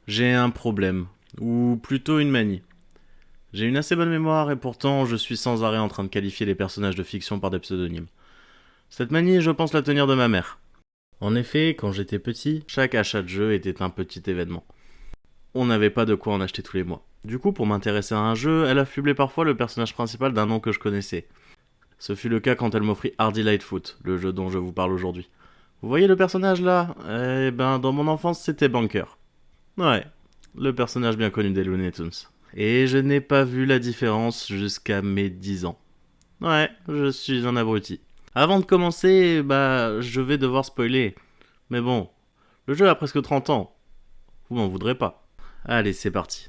J'ai un problème, ou plutôt une manie. J'ai une assez bonne mémoire et pourtant je suis sans arrêt en train de qualifier les personnages de fiction par des pseudonymes. Cette manie, je pense la tenir de ma mère. En effet, quand j'étais petit, chaque achat de jeu était un petit événement. On n'avait pas de quoi en acheter tous les mois. Du coup, pour m'intéresser à un jeu, elle affublait parfois le personnage principal d'un nom que je connaissais. Ce fut le cas quand elle m'offrit Hardy Lightfoot, le jeu dont je vous parle aujourd'hui. Vous voyez le personnage là? Eh ben, dans mon enfance, c'était Banker. Ouais, le personnage bien connu des Looney Tunes. Et je n'ai pas vu la différence jusqu'à mes 10 ans. Ouais, je suis un abruti. Avant de commencer, je vais devoir spoiler. Mais bon, le jeu a presque 30 ans. Vous m'en voudrez pas. Allez, c'est parti.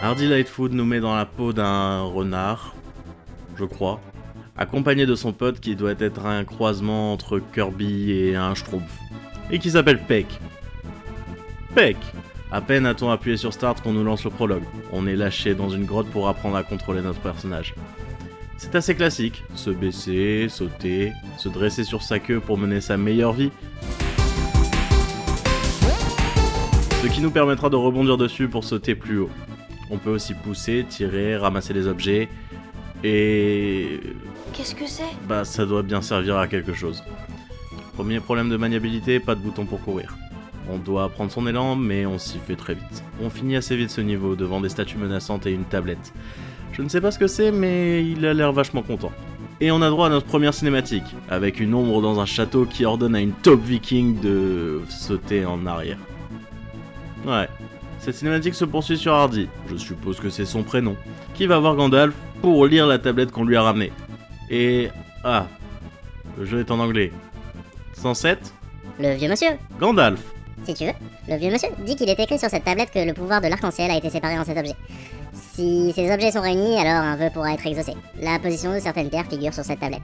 Hardy Lightfoot nous met dans la peau d'un renard, je crois, accompagné de son pote qui doit être un croisement entre Kirby et un Schtroumpf, et qui s'appelle Peck. Peck! À peine a-t-on appuyé sur Start qu'on nous lance le prologue. On est lâché dans une grotte pour apprendre à contrôler notre personnage. C'est assez classique, se baisser, sauter, se dresser sur sa queue pour mener sa meilleure vie. Ce qui nous permettra de rebondir dessus pour sauter plus haut. On peut aussi pousser, tirer, ramasser les objets, et... Qu'est-ce que c'est? ça doit bien servir à quelque chose. Premier problème de maniabilité, pas de bouton pour courir. On doit prendre son élan, mais on s'y fait très vite. On finit assez vite ce niveau, devant des statues menaçantes et une tablette. Je ne sais pas ce que c'est, mais il a l'air vachement content. Et on a droit à notre première cinématique, avec une ombre dans un château qui ordonne à une taupe viking de sauter en arrière. Ouais. Cette cinématique se poursuit sur Hardy, je suppose que c'est son prénom, qui va voir Gandalf pour lire la tablette qu'on lui a ramenée. Et... ah, le jeu est en anglais. 107 ? Le vieux monsieur, Gandalf. si tu veux. Le vieux monsieur dit qu'il est écrit sur cette tablette que le pouvoir de l'arc-en-ciel a été séparé en 7 objets. Si ces objets sont réunis, alors un vœu pourra être exaucé. La position de certaines pierres figure sur cette tablette.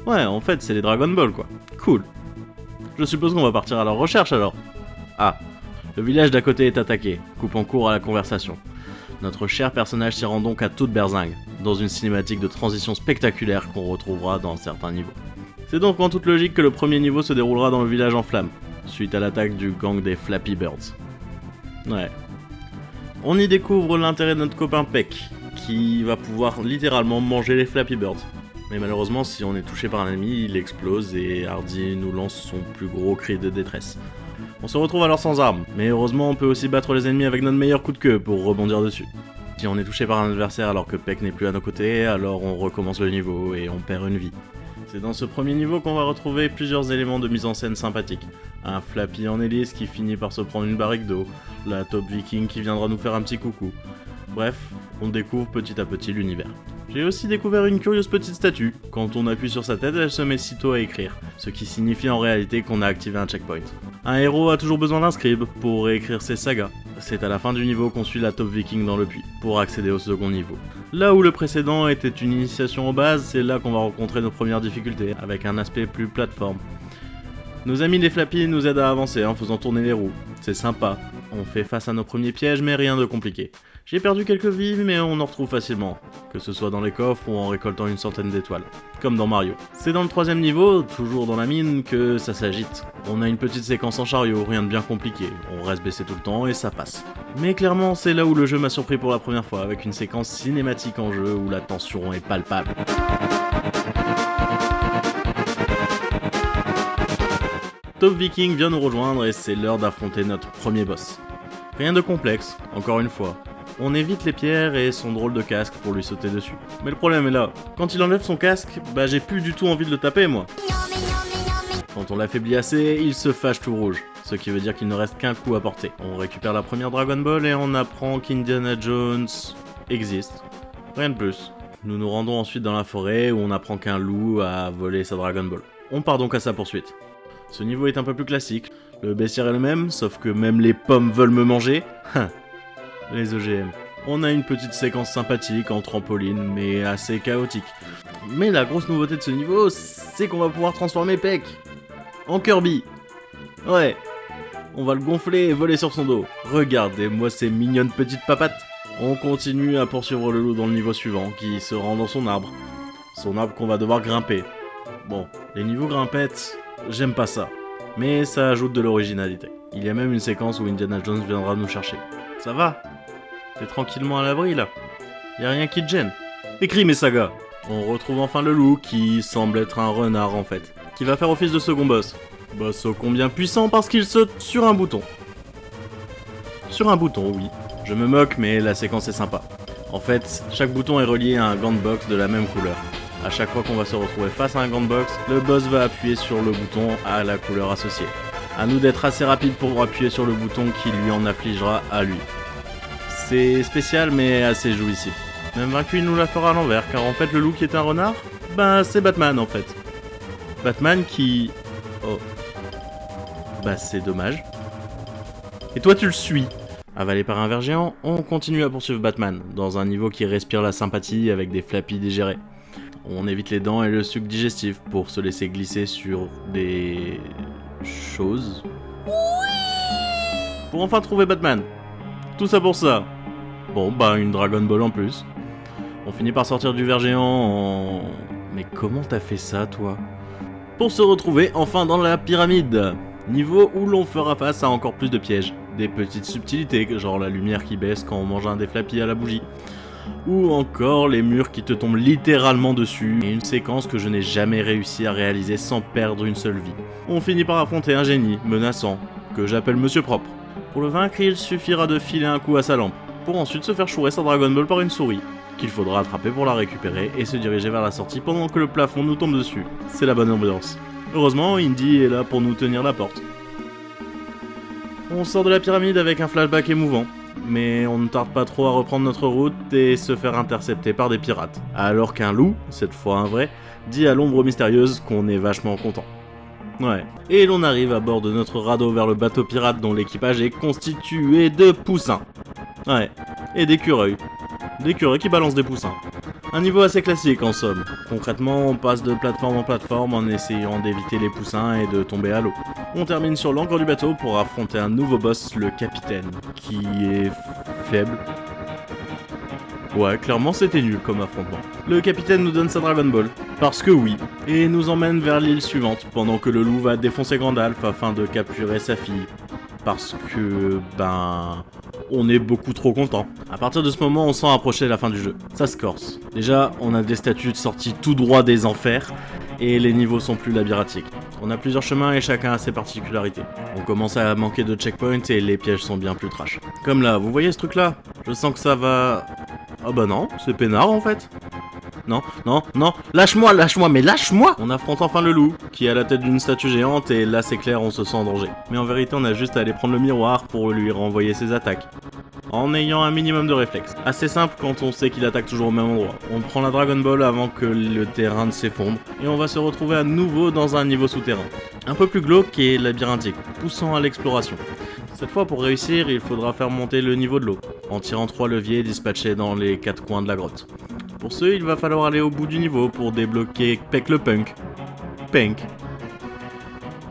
Ouais, en fait, c'est les Dragon Ball, quoi. Cool. Je suppose qu'on va partir à leur recherche, alors. Ah, le village d'à côté est attaqué, coupant court à la conversation. Notre cher personnage s'y rend donc à toute berzingue, dans une cinématique de transition spectaculaire qu'on retrouvera dans certains niveaux. C'est donc en toute logique que le premier niveau se déroulera dans le village en flammes, suite à l'attaque du gang des Flappy Birds. Ouais. On y découvre l'intérêt de notre copain Peck, qui va pouvoir littéralement manger les Flappy Birds. Mais malheureusement, si on est touché par un ennemi, il explose et Hardy nous lance son plus gros cri de détresse. On se retrouve alors sans armes, mais heureusement on peut aussi battre les ennemis avec notre meilleur coup de queue pour rebondir dessus. Si on est touché par un adversaire alors que Peck n'est plus à nos côtés, alors on recommence le niveau et on perd une vie. C'est dans ce premier niveau qu'on va retrouver plusieurs éléments de mise en scène sympathiques. Un Flappy en hélice qui finit par se prendre une barrique d'eau, la taupe viking qui viendra nous faire un petit coucou. Bref, on découvre petit à petit l'univers. J'ai aussi découvert une curieuse petite statue. Quand on appuie sur sa tête, elle se met sitôt à écrire, ce qui signifie en réalité qu'on a activé un checkpoint. Un héros a toujours besoin d'un scribe pour réécrire ses sagas. C'est à la fin du niveau qu'on suit la taupe viking dans le puits, pour accéder au second niveau. Là où le précédent était une initiation aux bases, c'est là qu'on va rencontrer nos premières difficultés, avec un aspect plus plateforme. Nos amis les Flappy nous aident à avancer en faisant tourner les roues. C'est sympa. On fait face à nos premiers pièges, mais rien de compliqué. J'ai perdu quelques vies, mais on en retrouve facilement, que ce soit dans les coffres ou en récoltant une centaine d'étoiles, comme dans Mario. C'est dans le troisième niveau, toujours dans la mine, que ça s'agite. On a une petite séquence en chariot, rien de bien compliqué, on reste baissé tout le temps et ça passe. Mais clairement, c'est là où le jeu m'a surpris pour la première fois, avec une séquence cinématique en jeu où la tension est palpable. Top Viking vient nous rejoindre et c'est l'heure d'affronter notre premier boss. Rien de complexe, encore une fois. On évite les pierres et son drôle de casque pour lui sauter dessus. Mais le problème est là, quand il enlève son casque, j'ai plus du tout envie de le taper moi. Quand on l'affaiblit assez, il se fâche tout rouge, ce qui veut dire qu'il ne reste qu'un coup à porter. On récupère la première Dragon Ball et on apprend qu'Indiana Jones existe. Rien de plus. Nous nous rendons ensuite dans la forêt où on apprend qu'un loup a volé sa Dragon Ball. On part donc à sa poursuite. Ce niveau est un peu plus classique, le bestiaire est le même, sauf que même les pommes veulent me manger. Les EGM. On a une petite séquence sympathique en trampoline, mais assez chaotique. Mais la grosse nouveauté de ce niveau, c'est qu'on va pouvoir transformer Peck en Kirby. Ouais, on va le gonfler et voler sur son dos. Regardez-moi ces mignonnes petites papates. On continue à poursuivre le loup dans le niveau suivant, qui se rend dans son arbre. Son arbre qu'on va devoir grimper. Bon, Les niveaux grimpettes, j'aime pas ça. Mais ça ajoute de l'originalité. Il y a même une séquence où Indiana Jones viendra nous chercher. Ça va? T'es tranquillement à l'abri là? Y a rien qui te gêne? Écris mes sagas! On retrouve enfin le loup qui semble être un renard en fait, qui va faire office de second boss. Boss ô combien puissant parce qu'il saute sur un bouton. Sur un bouton, oui. Je me moque mais la séquence est sympa. En fait, chaque bouton est relié à un gant de boxe de la même couleur. À chaque fois qu'on va se retrouver face à un gant de boxe, le boss va appuyer sur le bouton à la couleur associée. A nous d'être assez rapide pour appuyer sur le bouton qui lui en affligera à lui. C'est spécial mais assez jouissif. Même vaincu, il nous la fera à l'envers, car en fait le loup qui est un renard, ben c'est Batman en fait. Batman qui... Oh. Bah c'est dommage. Et toi tu le suis. Avalé par un ver géant, on continue à poursuivre Batman, dans un niveau qui respire la sympathie avec des flappies digérés. On évite les dents et le suc digestif pour se laisser glisser sur des... choses. Pour enfin trouver Batman. Tout ça pour ça. Bon bah une Dragon Ball en plus. On finit par sortir du ver géant en... Mais comment t'as fait ça toi? Pour se retrouver enfin dans la pyramide. Niveau où l'on fera face à encore plus de pièges. Des petites subtilités, genre la lumière qui baisse quand on mange un des flappies à la bougie. Ou encore les murs qui te tombent littéralement dessus. Et une séquence que je n'ai jamais réussi à réaliser sans perdre une seule vie. On finit par affronter un génie menaçant, que j'appelle Monsieur Propre. Pour le vaincre, il suffira de filer un coup à sa lampe, pour ensuite se faire chourer sa Dragon Ball par une souris, qu'il faudra attraper pour la récupérer et se diriger vers la sortie pendant que le plafond nous tombe dessus. C'est la bonne ambiance. Heureusement, Indy est là pour nous tenir la porte. On sort de la pyramide avec un flashback émouvant, mais on ne tarde pas trop à reprendre notre route et se faire intercepter par des pirates. Alors qu'un loup, cette fois un vrai, dit à l'ombre mystérieuse qu'on est vachement content. Ouais. Et l'on arrive à bord de notre radeau vers le bateau pirate dont l'équipage est constitué de poussins. Ouais. Et d'écureuils. D'écureuils qui balancent des poussins. Un niveau assez classique en somme. Concrètement, on passe de plateforme en plateforme en essayant d'éviter les poussins et de tomber à l'eau. On termine sur l'ancre du bateau pour affronter un nouveau boss, le capitaine, qui est faible. Ouais, clairement c'était nul comme affrontement. Le capitaine nous donne sa Dragon Ball, parce que oui, et nous emmène vers l'île suivante, pendant que le loup va défoncer Gandalf afin de capturer sa fille. Parce que, on est beaucoup trop content. À partir de ce moment, on sent approcher la fin du jeu. Ça se corse. Déjà, on a des statues sorties tout droit des enfers, et les niveaux sont plus labyrinthiques. On a plusieurs chemins et chacun a ses particularités. On commence à manquer de checkpoints et les pièges sont bien plus trash. Comme là, vous voyez ce truc là? Je sens que ça va... Ah bah non, c'est peinard en fait. Non, non, non, lâche-moi, mais lâche-moi! On affronte enfin le loup, qui est à la tête d'une statue géante, et là c'est clair, on se sent en danger. Mais en vérité, on a juste à aller prendre le miroir pour lui renvoyer ses attaques. En ayant un minimum de réflexe. Assez simple quand on sait qu'il attaque toujours au même endroit. On prend la Dragon Ball avant que le terrain ne s'effondre, et on va se retrouver à nouveau dans un niveau souterrain. Un peu plus glauque et labyrinthique, poussant à l'exploration. Cette fois, pour réussir, il faudra faire monter le niveau de l'eau, en tirant 3 leviers dispatchés dans les 4 coins de la grotte. Pour ce, il va falloir aller au bout du niveau pour débloquer Peck le Punk,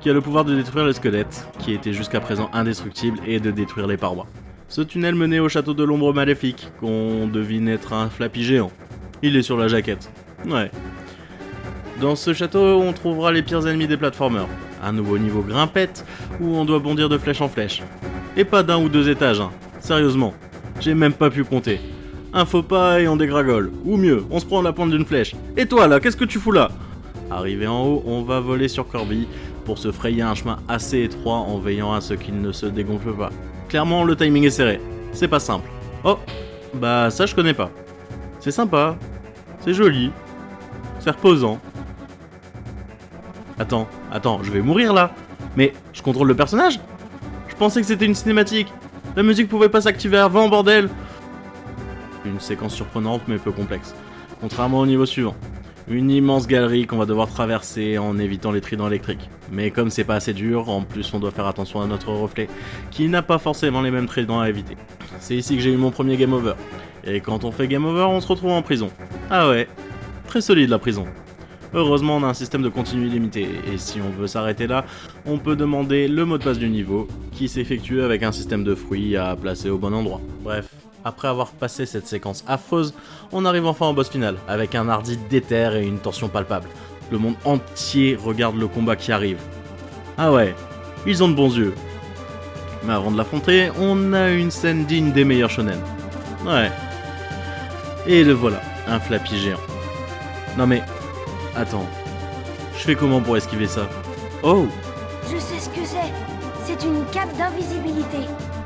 qui a le pouvoir de détruire le squelette, qui était jusqu'à présent indestructible, et de détruire les parois. Ce tunnel menait au château de l'ombre maléfique, qu'on devine être un flappy géant. Il est sur la jaquette. Ouais. Dans ce château, on trouvera les pires ennemis des platformers. Un nouveau niveau grimpette, où on doit bondir de flèche en flèche. Et pas d'un ou 2 étages, hein. Sérieusement. J'ai même pas pu compter. Un faux pas et on dégragole. Ou mieux, on se prend la pointe d'une flèche. Et toi là, qu'est-ce que tu fous là? Arrivé en haut, on va voler sur Corby pour se frayer un chemin assez étroit en veillant à ce qu'il ne se dégonfle pas. Clairement, le timing est serré. C'est pas simple. Oh, bah ça je connais pas. C'est sympa. C'est joli. C'est reposant. Attends, je vais mourir là. Mais je contrôle le personnage? Je pensais que c'était une cinématique. La musique pouvait pas s'activer avant, bordel. Une séquence surprenante mais peu complexe. Contrairement au niveau suivant. Une immense galerie qu'on va devoir traverser en évitant les tridents électriques. Mais comme c'est pas assez dur, en plus on doit faire attention à notre reflet, qui n'a pas forcément les mêmes tridents à éviter. C'est ici que j'ai eu mon premier game over. Et quand on fait game over, on se retrouve en prison. Ah ouais, très solide la prison. Heureusement, on a un système de continu illimité, et si on veut s'arrêter là, on peut demander le mot de passe du niveau, qui s'effectue avec un système de fruits à placer au bon endroit. Bref, après avoir passé cette séquence affreuse, on arrive enfin au boss final, avec un hardi déter et une tension palpable. Le monde entier regarde le combat qui arrive. Ah ouais, ils ont de bons yeux. Mais avant de l'affronter, on a une scène digne des meilleurs shonen. Ouais. Et le voilà, un Flappy géant. Non mais, attends. Je fais comment pour esquiver ça? Oh! Je sais ce que c'est. C'est une cape d'invisibilité.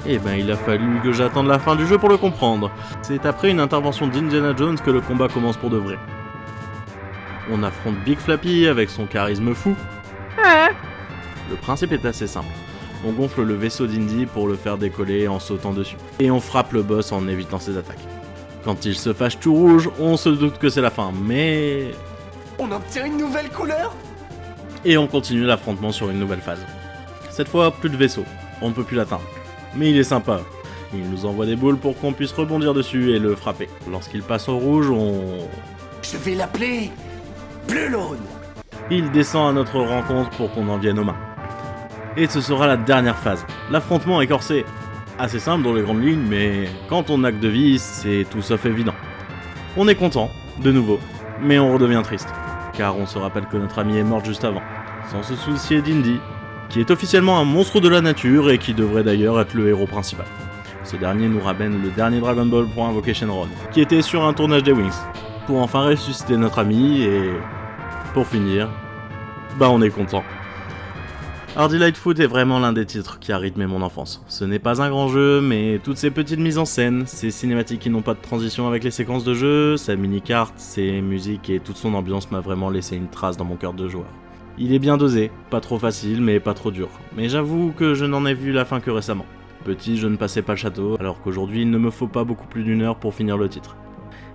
Eh ben il a fallu que j'attende la fin du jeu pour le comprendre. C'est après une intervention d'Indiana Jones que le combat commence pour de vrai. On affronte Big Flappy avec son charisme fou. Le principe est assez simple. On gonfle le vaisseau d'Indy pour le faire décoller en sautant dessus. Et on frappe le boss en évitant ses attaques. Quand il se fâche tout rouge, on se doute que c'est la fin, mais... On obtient une nouvelle couleur? Et on continue l'affrontement sur une nouvelle phase. Cette fois, plus de vaisseau, on ne peut plus l'atteindre. Mais il est sympa. Il nous envoie des boules pour qu'on puisse rebondir dessus et le frapper. Lorsqu'il passe au rouge, Je vais l'appeler Bleu Laune. il descend à notre rencontre pour qu'on en vienne aux mains. Et ce sera la dernière phase. L'affrontement est corsé. Assez simple dans les grandes lignes, mais quand on n'a que de vie, c'est tout sauf évident. On est content, de nouveau, mais on redevient triste. Car on se rappelle que notre ami est mort juste avant, sans se soucier d'Indy, qui est officiellement un monstre de la nature et qui devrait d'ailleurs être le héros principal. Ce dernier nous ramène le dernier Dragon Ball pour invoquer Shenron, qui était sur un tournage des Wings, pour enfin ressusciter notre ami et... pour finir, on est content. Hardy Lightfoot est vraiment l'un des titres qui a rythmé mon enfance. Ce n'est pas un grand jeu, mais toutes ces petites mises en scène, ces cinématiques qui n'ont pas de transition avec les séquences de jeu, sa mini-carte, ses musiques et toute son ambiance m'a vraiment laissé une trace dans mon cœur de joueur. Il est bien dosé, pas trop facile mais pas trop dur. Mais j'avoue que je n'en ai vu la fin que récemment. Petit, je ne passais pas le château, alors qu'aujourd'hui il ne me faut pas beaucoup plus d'une heure pour finir le titre.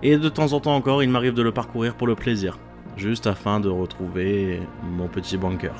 Et de temps en temps encore, il m'arrive de le parcourir pour le plaisir, juste afin de retrouver mon petit bunker.